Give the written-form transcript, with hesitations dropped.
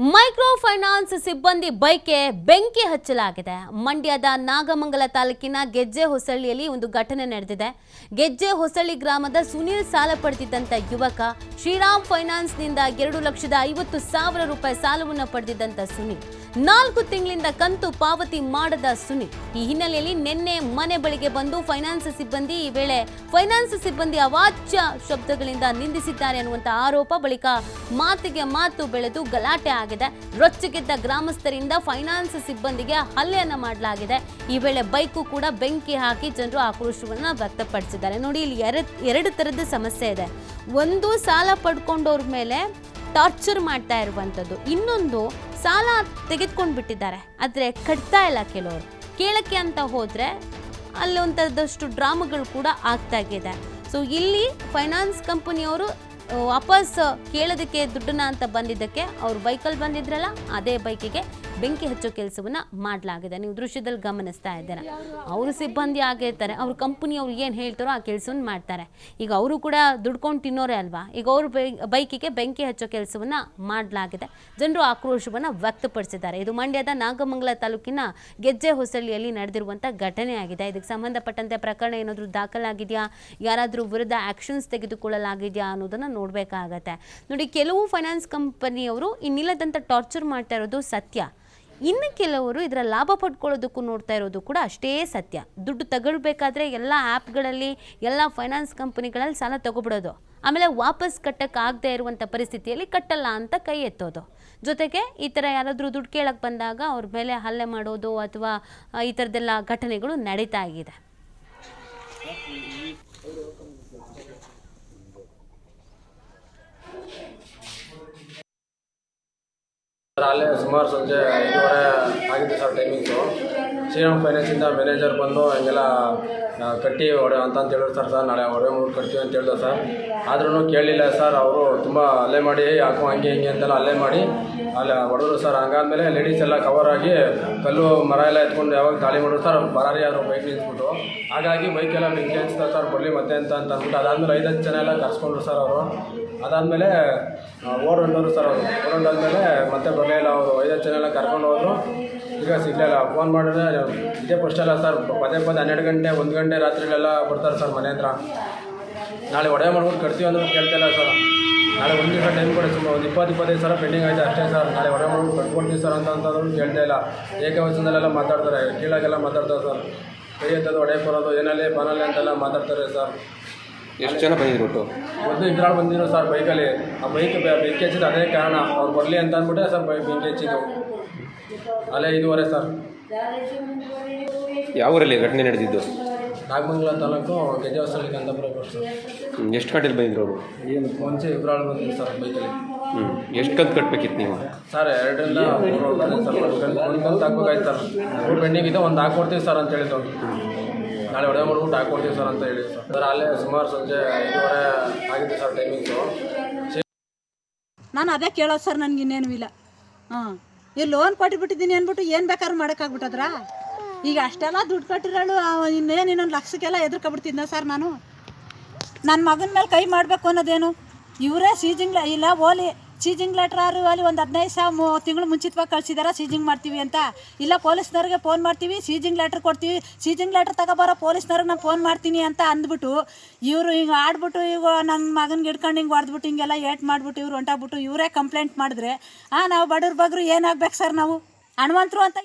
Micro finance ಸಿಬ್ಬಂದಿ ಬೈಕ್ಗೆ ಬೆಂಕಿ ಹಚ್ಚಲಾಗಿದೆ. ಮಂಡ್ಯದ ನಾಗಮಂಗಲ ತಾಲೂಕಿನ ಗೆಜ್ಜೆ ಹೊಸಳ್ಳಿಯಲ್ಲಿ ಒಂದು ಘಟನೆ ನಡೆದಿದೆ. ಗೆಜ್ಜೆ ಹೊಸಳ್ಳಿ ಗ್ರಾಮದ ಸುನೀಲ್ ಸಾಲ ಪಡೆದಿದ್ದಂತ ಯುವಕ ಶ್ರೀರಾಮ್ ಫೈನಾನ್ಸ್ ನಿಂದ 2,50,000 ರೂಪಾಯಿ ಸಾಲವನ್ನು ಪಡೆದಿದ್ದಂತ ಸುನೀಲ್ 4 ತಿಂಗಳಿಂದ ಕಂತು ಪಾವತಿ ಮಾಡದ ಸುನೀಲ್ ಈ ಹಿನ್ನೆಲೆಯಲ್ಲಿ ನಿನ್ನೆ ಮನೆ ಬಳಿಗೆ ಬಂದು ಫೈನಾನ್ಸ್ ಸಿಬ್ಬಂದಿ ಈ ವೇಳೆ ಫೈನಾನ್ಸ್ ಸಿಬ್ಬಂದಿ ಅವಾಚ್ಯ ಶಬ್ದಗಳಿಂದ ನಿಂದಿಸಿದ್ದಾರೆ ಅನ್ನುವಂತ ಆರೋಪ ಬಳಿಕ ಮಾತಿಗೆ ಮಾತು ಬೆಳೆದು ಗಲಾಟೆ ಆಗಿದೆ. ರೊಚ್ಚಿಗೆದ್ದ ಗ್ರಾಮಸ್ಥರಿಂದ ಫೈನಾನ್ಸ್ ಸಿಬ್ಬಂದಿಗೆ ಹಲ್ಲೆಯನ್ನ ಮಾಡಲಾಗಿದೆ. ಈ ವೇಳೆ ಬೈಕು ಕೂಡ ಬೆಂಕಿ ಹಾಕಿ ಜನರು ಆಕ್ರೋಶವನ್ನ ವ್ಯಕ್ತಪಡಿಸಿದ್ದಾರೆ. ನೋಡಿ, ಇಲ್ಲಿ ಎರಡು ತರದ ಸಮಸ್ಯೆ ಇದೆ. ಒಂದು, ಸಾಲ ಪಡ್ಕೊಂಡವ್ರ ಮೇಲೆ ಟಾರ್ಚರ್ ಮಾಡ್ತಾ ಇರುವಂಥದ್ದು. ಇನ್ನೊಂದು, ಸಾಲ ತೆಗೆದುಕೊಂಡು ಬಿಟ್ಟಿದ್ದಾರೆ ಆದರೆ ಕಟ್ತಾ ಇಲ್ಲ. ಕೆಲವರು ಕೇಳಕ್ಕೆ ಅಂತ ಹೋದರೆ ಅಲ್ಲೊಂಥದ್ದಷ್ಟು ಡ್ರಾಮಾಗಳು ಕೂಡ ಆಗ್ತಾ ಇದೆ. ಸೊ ಇಲ್ಲಿ ಫೈನಾನ್ಸ್ ಕಂಪನಿಯವರು ವಾಪಸ್ ಕೇಳೋದಕ್ಕೆ ದುಡ್ಡನ್ನ ಅಂತ ಬಂದಿದ್ದಕ್ಕೆ ಅವ್ರು ಬೈಕಲ್ಲಿ ಬಂದಿದ್ರಲ್ಲ, ಅದೇ ಬೈಕಿಗೆ ಬೆಂಕಿ ಹಚ್ಚೋ ಕೆಲಸವನ್ನ ಮಾಡಲಾಗಿದೆ. ನೀವು ದೃಶ್ಯದಲ್ಲಿ ಗಮನಿಸ್ತಾ ಇದ್ದೀರಾ. ಅವರು ಸಿಬ್ಬಂದಿ ಆಗಿರ್ತಾರೆ, ಅವ್ರ ಕಂಪನಿಯವ್ರು ಏನು ಹೇಳ್ತಾರೋ ಆ ಕೆಲಸವನ್ನು ಮಾಡ್ತಾರೆ. ಈಗ ಅವರು ಕೂಡ ದುಡ್ಕೊಂಡು ತಿನ್ನೋರೇ ಅಲ್ವಾ. ಈಗ ಅವರು ಬೈಕಿಗೆ ಬೆಂಕಿ ಹಚ್ಚೋ ಕೆಲಸವನ್ನ ಮಾಡಲಾಗಿದೆ. ಜನರು ಆಕ್ರೋಶವನ್ನು ವ್ಯಕ್ತಪಡಿಸಿದ್ದಾರೆ. ಇದು ಮಂಡ್ಯದ ನಾಗಮಂಗಲ ತಾಲೂಕಿನ ಗೆಜ್ಜೆ ಹೊಸಳ್ಳಿಯಲ್ಲಿ ನಡೆದಿರುವಂಥ ಘಟನೆ ಆಗಿದೆ. ಇದಕ್ಕೆ ಸಂಬಂಧಪಟ್ಟಂತೆ ಪ್ರಕರಣ ಏನಾದರೂ ದಾಖಲಾಗಿದೆಯಾ, ಯಾರಾದರೂ ವಿರುದ್ಧ ಆಕ್ಷನ್ಸ್ ತೆಗೆದುಕೊಳ್ಳಲಾಗಿದೆಯಾ ಅನ್ನೋದನ್ನು ನೋಡಬೇಕಾಗತ್ತೆ. ನೋಡಿ, ಕೆಲವು ಫೈನಾನ್ಸ್ ಕಂಪನಿಯವರು ಇನ್ನಿಲ್ಲದಂಥ ಟಾರ್ಚರ್ ಮಾಡ್ತಾ ಇರೋದು ಸತ್ಯ. ಇನ್ನು ಕೆಲವರು ಇದರ ಲಾಭ ಪಡ್ಕೊಳ್ಳೋದಕ್ಕೂ ನೋಡ್ತಾ ಇರೋದು ಕೂಡ ಅಷ್ಟೇ ಸತ್ಯ. ದುಡ್ಡು ತಗೊಳ್ಬೇಕಾದ್ರೆ ಎಲ್ಲ ಆ್ಯಪ್ಗಳಲ್ಲಿ, ಎಲ್ಲ ಫೈನಾನ್ಸ್ ಕಂಪನಿಗಳಲ್ಲಿ ಸಾಲ ತಗೊಬಿಡೋದು, ಆಮೇಲೆ ವಾಪಸ್ ಕಟ್ಟಕ್ಕಾಗದೇ ಇರುವಂಥ ಪರಿಸ್ಥಿತಿಯಲ್ಲಿ ಕಟ್ಟಲ್ಲ ಅಂತ ಕೈ ಎತ್ತೋದು. ಜೊತೆಗೆ ಈ ಥರ ಯಾರಾದರೂ ದುಡ್ಡು ಕೇಳಕ್ಕೆ ಬಂದಾಗ ಅವ್ರ ಮೇಲೆ ಹಲ್ಲೆ ಮಾಡೋದು ಅಥವಾ ಈ ಥರದ್ದೆಲ್ಲ ಘಟನೆಗಳು ನಡೀತಾ ಇದೆ. ಅಲ್ಲೇ ಸುಮಾರು ಸಂಜೆ 5:30 ಆಗಿತ್ತು ಸರ್ ಟೈಮಿಂಗ್ಸು. ಶ್ರೀರಾಮ್ ಫೈನಾನ್ಸಿಂದ ಮ್ಯಾನೇಜರ್ ಬಂದು ಹಂಗೆಲ್ಲ ಕಟ್ಟಿ ಅಂತ ಹೇಳಿದ್ರು ಸರ್. ನಾಳೆ ಒಡವೆ ಮಾಡಿ ಕಟ್ತೀವಿ ಅಂತ ಹೇಳಿದ್ರು ಸರ್. ಆದ್ರೂ ಕೇಳಲಿಲ್ಲ ಸರ್. ಅವರು ತುಂಬ ಹಲ್ಲೆ ಮಾಡಿ ಯಾಕೋ ಹಂಗೆ ಹಿಂಗೆ ಅಂತೆಲ್ಲ ಹಲ್ಲೆ ಮಾಡಿ ಅಲ್ಲಿ ಹೊಡೆದ್ರು ಸರ್. ಹಂಗಾದ್ಮೇಲೆ ಲೇಡೀಸ್ ಎಲ್ಲ ಕವರ್ ಆಗಿ ಕಲ್ಲು ಮರ ಎಲ್ಲ ಎತ್ಕೊಂಡು ಯಾವಾಗ ಗಾಳಿ ಮಾಡಿದ್ರು ಸರ್. ಬರಾರಿ ಆದರು ಬೈಕ್ ನಿಲ್ಸ್ಬಿಟ್ಟು, ಹಾಗಾಗಿ ಬೈಕೆಲ್ಲ ಬೆಂಕಿ ಹಚ್ತಾರೆ ಸರ್, ಬರಲಿ ಮತ್ತೆ ಅಂತ ಅಂದ್ಬಿಟ್ಟು ಅದಾದಮೇಲೆ 5 ಜನ ಎಲ್ಲ ಕರ್ಸ್ಕೊಂಡ್ರು ಸರ್ ಅವರು. ಅದಾದಮೇಲೆ ಓಡೊಂಡವರು ಸರ್. ಅವರು ಓಡೊಂಡಾದ್ಮೇಲೆ ಮತ್ತೆ ಬರಲಿಲ್ಲ. ಅವರು 5 ಜನ ಎಲ್ಲ ಕರ್ಕೊಂಡು ಹೋದರು. ಈಗ ಸಿಗಲಿಲ್ಲ. ಫೋನ್ ಮಾಡಿದ್ರೆ ಇದೇ ಫಸ್ಟಲ್ಲ ಸರ್, ಪದೇ 12 ಗಂಟೆ 1 ಗಂಟೆ ರಾತ್ರಿಲೆಲ್ಲ ಬರ್ತಾರೆ ಸರ್ ಮನೆ ಹತ್ರ. ನಾಳೆ ಒಡವೆ ಮಾಡ್ಬಿಟ್ಟು ಕಟ್ತೀವಿ ಅಂದ್ರೆ ಕೇಳ್ತಿಲ್ಲ ಸರ್. ನಾಳೆ 1 ದಿವಸ ಟೈಮ್ ಕೊಡಿ, ಸುಮ್ಮನೆ ಒಂದು 20-25 ಸಾವಿರ ಪೆಂಡಿಂಗ್ ಆಯ್ತು ಅಷ್ಟೇ ಸರ್. ನಾಳೆ ಒಡವೆ ಮಾಡ್ಬಿಟ್ಟು ಕಟ್ಕೊಡ್ತೀವಿ ಸರ್ ಅಂತಂದ್ರೂ ಕೇಳ್ತಾ ಇಲ್ಲ. ಏಕವಚನದಲ್ಲೆಲ್ಲ ಮಾತಾಡ್ತಾರೆ, ಕೀಳಾಗೆಲ್ಲ ಮಾತಾಡ್ತಾರೆ ಸರ್. ಕೈ ಎತ್ತೋದು, ಒಡೆ ಕೊಡೋದು, ಏನಲ್ಲಿ ಬಾನಲ್ಲಿ ಅಂತೆಲ್ಲ ಮಾತಾಡ್ತಾರೆ ಸರ್. ಎಷ್ಟು ಜನ ಬಂದಿದ್ರು? ಒಂದು 2 ಬಂದಿದ್ರು ಸರ್ ಬೈಕಲ್ಲಿ. ಆ ಬೈಕ್ ಬೆಂಕಿ ಹಚ್ಚಿದ್ದು ಅದೇ ಕಾರಣ. ಅವ್ರು ಬರಲಿ ಅಂತ ಅಂದ್ಬಿಟ್ಟೆ ಸರ್ ಬೆಂಕಿ ಹಚ್ಚಿದ್ದು. ಅಲ್ಲೇ 5:30 ಸರ್. ಯಾವ ಊರಲ್ಲಿ ಘಟನೆ ನಡೆದಿದ್ದು? ನಾಗಮಂಗಲ ತಾಲೂಕು ಗೆಜ್ಜೆ ಹೊಸಳ್ಳಿ ಕಂದಪುರ ಸರ್. ಎಷ್ಟು ಗಂಟೆಲಿ ಬಂದಿದ್ರು ಅವರು? ಏನು ಮುಂಚೆ 2 ಬಂದಿದ್ರು ಸರ್ ಬೈಕಲ್ಲಿ. ಎಷ್ಟು ಕಂತು ಕಟ್ಟಬೇಕಿತ್ತು ನೀವು? ಸರ್ 2ರಿಂದ 3 ಸರ್. ಒಂದು ಕಂತು ಹಾಕ್ಬೇಕಾಯ್ತು ಸರ್. 3 ಪೆಂಡಿಂಗ್ ಇದೆ, ಒಂದು ಹಾಕ್ಕೊಡ್ತೀವಿ ಸರ್ ಅಂತ ಹೇಳಿದ್ದು. ನಾಳೆ ಒಡವೆ ಮಾಡ್ಬಿಟ್ಟು ಹಾಕ್ಕೊಡ್ತೀವಿ ಸರ್ ಅಂತ ಹೇಳಿ ಸರ್. ಸರ್ ಅಲ್ಲೇ ಸುಮಾರು ಸಂಜೆ 5:30 ಆಗಿತ್ತು ಸರ್ ಟೈಮಿಂಗ್ಸು. ನಾನು ಅದೇ ಕೇಳೋದು ಸರ್, ನನಗೆ ಇನ್ನೇನು ಇಲ್ಲ. ಈ ಲೋನ್ ಕೊಟ್ಟಿಬಿಟ್ಟಿದ್ದೀನಿ ಅಂದ್ಬಿಟ್ಟು ಏನು ಬೇಕಾದ್ರೂ ಮಾಡೋಕ್ಕಾಗ್ಬಿಟ್ಟದ್ರ? ಈಗ ಅಷ್ಟೆಲ್ಲ ದುಡ್ಡು ಕಟ್ಟಿರೋಳು ಇನ್ನೊಂದು ಲಕ್ಷಕ್ಕೆಲ್ಲ ಎದುರ್ಕೊಬಿಡ್ತಿದ್ನ ಸರ್ ನಾನು. ನನ್ನ ಮಗನ ಮೇಲೆ ಕೈ ಮಾಡಬೇಕು ಅನ್ನೋದೇನು? ಇವರೇ ಸೀಜಿಂಗ್ ಇಲ್ಲ ಓಲಿ ಸೀಜಿಂಗ್ ಲೆಟ್ರ್ ಅಲ್ಲಿ ಒಂದು 15 ತಿಂಗಳು ಮುಂಚಿತವಾಗಿ ಕಳಿಸಿದಾರ ಸೀಜಿಂಗ್ ಮಾಡ್ತೀವಿ ಅಂತ. ಇಲ್ಲ ಪೊಲೀಸ್ನವ್ರಿಗೆ ಫೋನ್ ಮಾಡ್ತೀವಿ, ಸೀಜಿಂಗ್ ಲೆಟ್ರ್ ಕೊಡ್ತೀವಿ, ಸೀಜಿಂಗ್ ಲೆಟ್ರ್ ತಗೊಬರೋ ಪೊಲೀಸ್ನವ್ರಿಗೆ ನಾನು ಫೋನ್ ಮಾಡ್ತೀನಿ ಅಂತ ಅಂದ್ಬಿಟ್ಟು ಇವರು ಹಿಂಗೆ ಆಡ್ಬಿಟ್ಟು ಈಗ ನನ್ನ ಮಗನಿಗೆ ಹಿಡ್ಕೊಂಡು ಹಿಂಗೆ ಹೊಡೆದ್ಬಿಟ್ಟು ಹಿಂಗೆಲ್ಲ ಏಟ್ ಮಾಡಿಬಿಟ್ಟು ಇವ್ರು ಹೊಂಟಾಗ್ಬಿಟ್ಟು ಇವರೇ ಕಂಪ್ಲೇಂಟ್ ಮಾಡಿದ್ರೆ ನಾವು ಬಡವ್ರ ಬಗ್ರು ಏನಾಗ್ಬೇಕು ಸರ್? ನಾವು ಹಣವಂತರು ಅಂತ